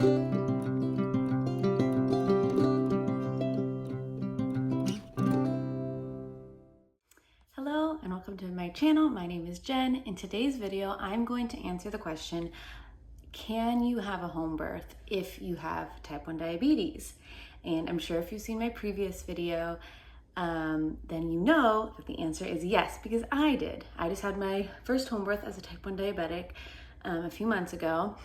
Hello and welcome to my channel. My name is Jen. In today's video, I'm going to answer the question, can you have a home birth if you have type 1 diabetes? And I'm sure if you've seen my previous video, then you know that the answer is yes, because I did. I just had my first home birth as a type 1 diabetic a few months ago,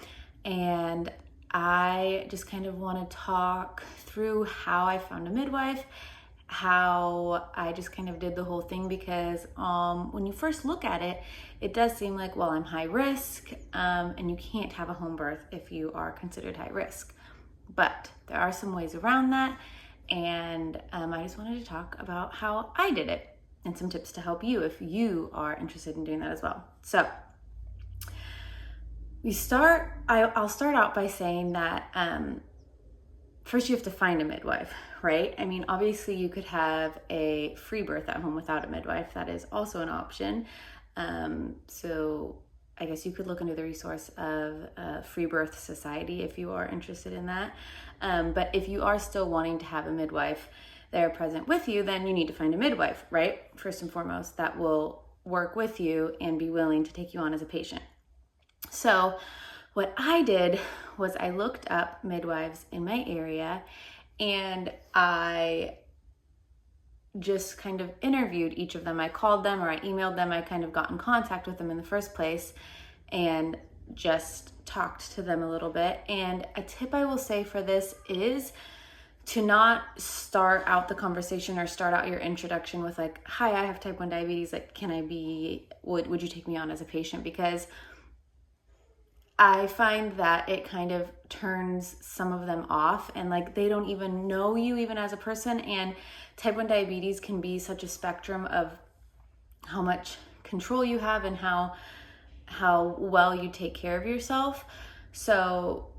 and I just kind of want to talk through how I found a midwife, how I just kind of did the whole thing, because when you first look at it, it does seem like, well, I'm high risk, and you can't have a home birth if you are considered high risk. But there are some ways around that, and I just wanted to talk about how I did it and some tips to help you if you are interested in doing that as well. So I'll start out by saying that first you have to find a midwife, right? I mean, obviously you could have a free birth at home without a midwife. That is also an option. So I guess you could look into the resource of Free Birth Society if you are interested in that. But if you are still wanting to have a midwife there present with you, then you need to find a midwife, right? First and foremost, that will work with you and be willing to take you on as a patient. So what I did was I looked up midwives in my area, and I just kind of interviewed each of them. I called them or I emailed them. I kind of got in contact with them in the first place and just talked to them a little bit. And a tip I will say for this is to not start out the conversation or start out your introduction with like, hi, I have type 1 diabetes. Like, would you take me on as a patient? Because I find that it kind of turns some of them off, and like they don't even know you even as a person. And type 1 diabetes can be such a spectrum of how much control you have and how well you take care of yourself. So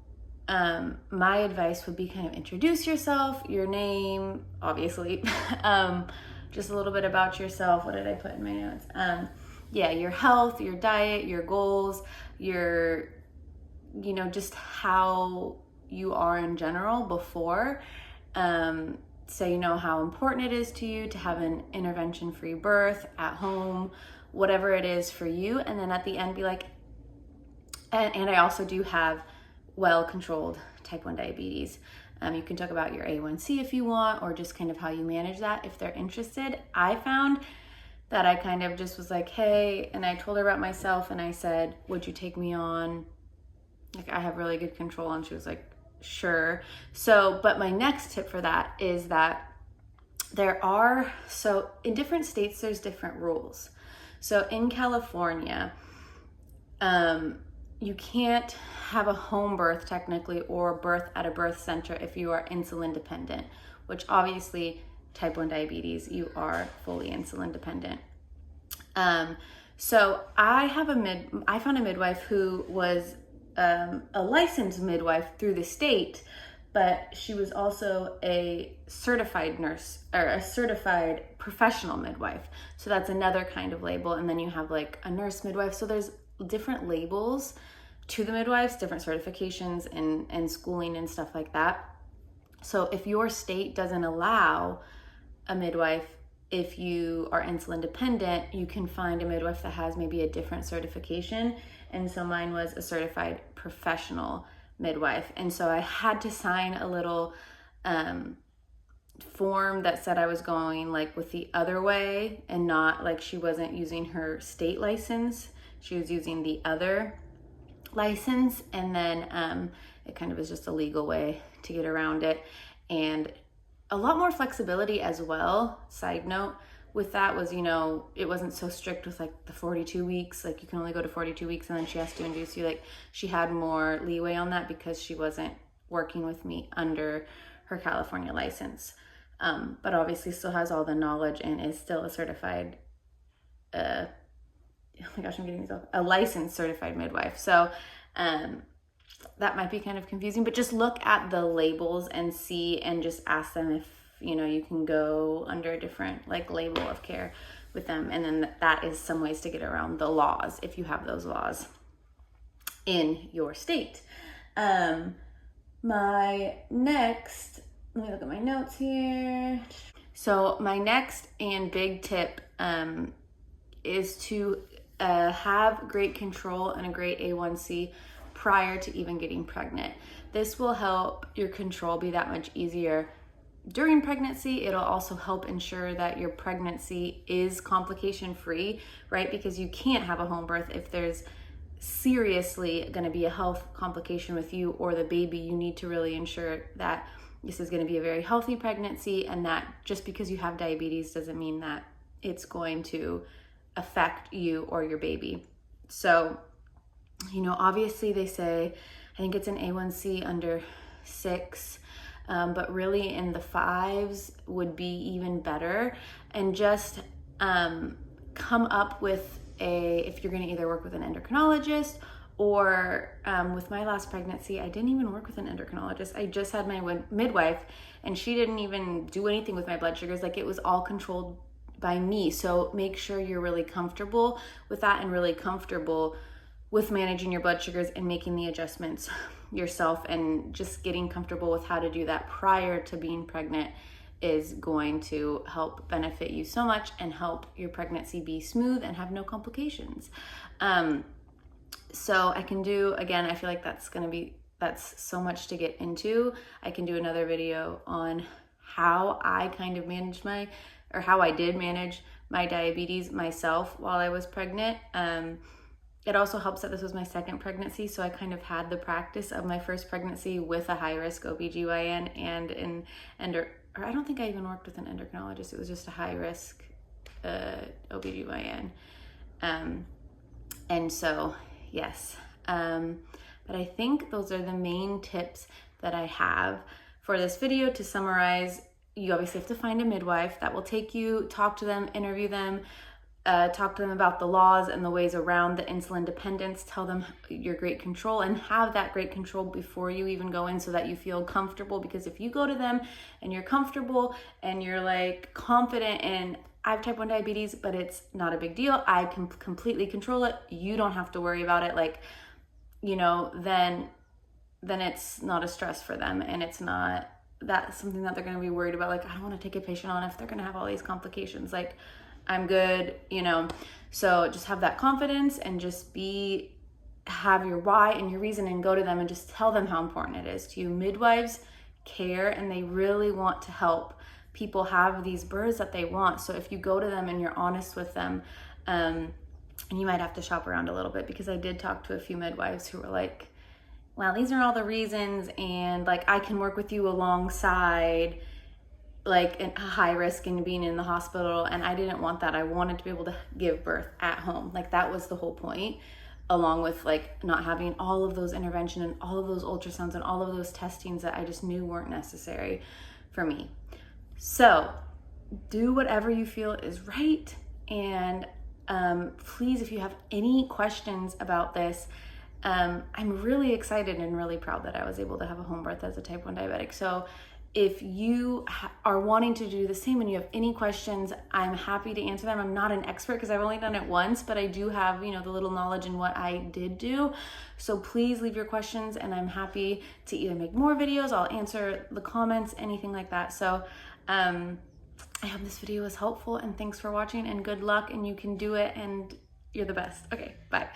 my advice would be kind of introduce yourself, your name, obviously, just a little bit about yourself. What did I put in my notes? Your health, your diet, your goals, just how you are in general before. So you know how important it is to you to have an intervention-free birth at home, whatever it is for you. And then at the end be like, and I also do have well-controlled type 1 diabetes. You can talk about your A1C if you want, or just kind of how you manage that if they're interested. I found that I kind of just was like, hey, and I told her about myself and I said, would you take me on? Like, I have really good control. And she was like, sure. So, but my next tip for that is that so in different states, there's different rules. So in California, you can't have a home birth technically or birth at a birth center if you are insulin dependent, which obviously type 1 diabetes, you are fully insulin dependent. So I found a midwife who was a licensed midwife through the state, but she was also a certified nurse or a certified professional midwife. So that's another kind of label. And then you have like a nurse midwife. So there's different labels to the midwives, different certifications and schooling and stuff like that. So if your state doesn't allow a midwife, if you are insulin dependent, you can find a midwife that has maybe a different certification. And so mine was a certified professional midwife. And so I had to sign a little form that said I was going like with the other way, and not like she wasn't using her state license. She was using the other license. And then it kind of was just a legal way to get around it. And a lot more flexibility as well. Side note with that was, it wasn't so strict with like the 42 weeks, like you can only go to 42 weeks and then she has to induce you. Like she had more leeway on that because she wasn't working with me under her California license. But obviously still has all the knowledge and is still a certified, oh my gosh, I'm getting these off, a licensed certified midwife. So that might be kind of confusing, but just look at the labels and see, and just ask them if, you can go under a different like label of care with them. And then that is some ways to get around the laws if you have those laws in your state. let me look at my notes here. So my next and big tip is to have great control and a great A1C prior to even getting pregnant. This will help your control be that much easier during pregnancy. It'll also help ensure that your pregnancy is complication free, right? Because you can't have a home birth if there's seriously going to be a health complication with you or the baby. You need to really ensure that this is going to be a very healthy pregnancy, and that just because you have diabetes doesn't mean that it's going to affect you or your baby. So, obviously they say, I think it's an A1C under 6, but really in the 5s would be even better. And just come up with if you're going to either work with an endocrinologist or with my last pregnancy, I didn't even work with an endocrinologist. I just had my midwife, and she didn't even do anything with my blood sugars. Like, it was all controlled by me. So make sure you're really comfortable with that and really comfortable with managing your blood sugars and making the adjustments yourself, and just getting comfortable with how to do that prior to being pregnant is going to help benefit you so much and help your pregnancy be smooth and have no complications. So I can do, again, I feel like that's so much to get into. I can do another video on how I kind of how I did manage my diabetes myself while I was pregnant. It also helps that this was my second pregnancy, so I kind of had the practice of my first pregnancy with a high-risk OBGYN and I don't think I even worked with an endocrinologist. It was just a high-risk OBGYN. And so, yes. But I think those are the main tips that I have for this video. To summarize, you obviously have to find a midwife that will take you, talk to them, interview them, talk to them about the laws and the ways around the insulin dependence, tell them your great control, and have that great control before you even go in so that you feel comfortable. Because if you go to them and you're comfortable and you're like confident in, I have type 1 diabetes, but it's not a big deal, I can completely control it, you don't have to worry about it, then it's not a stress for them, and it's not that's something that they're going to be worried about. Like, I don't want to take a patient on if they're going to have all these complications. Like, I'm good, So just have that confidence and just have your why and your reason, and go to them and just tell them how important it is to you. Midwives care, and they really want to help people have these births that they want. So if you go to them and you're honest with them, and you might have to shop around a little bit, because I did talk to a few midwives who were like, well, these are all the reasons, and like, I can work with you alongside like a high risk and being in the hospital. And I didn't want that. I wanted to be able to give birth at home. Like, that was the whole point, along with like not having all of those intervention and all of those ultrasounds and all of those testings that I just knew weren't necessary for me. So do whatever you feel is right. And please, if you have any questions about this, I'm really excited and really proud that I was able to have a home birth as a type 1 diabetic. So if you are wanting to do the same and you have any questions, I'm happy to answer them. I'm not an expert because I've only done it once, but I do have, the little knowledge in what I did do. So please leave your questions, and I'm happy to either make more videos, I'll answer the comments, anything like that. So I hope this video was helpful, and thanks for watching, and good luck, and you can do it, and you're the best. Okay, bye.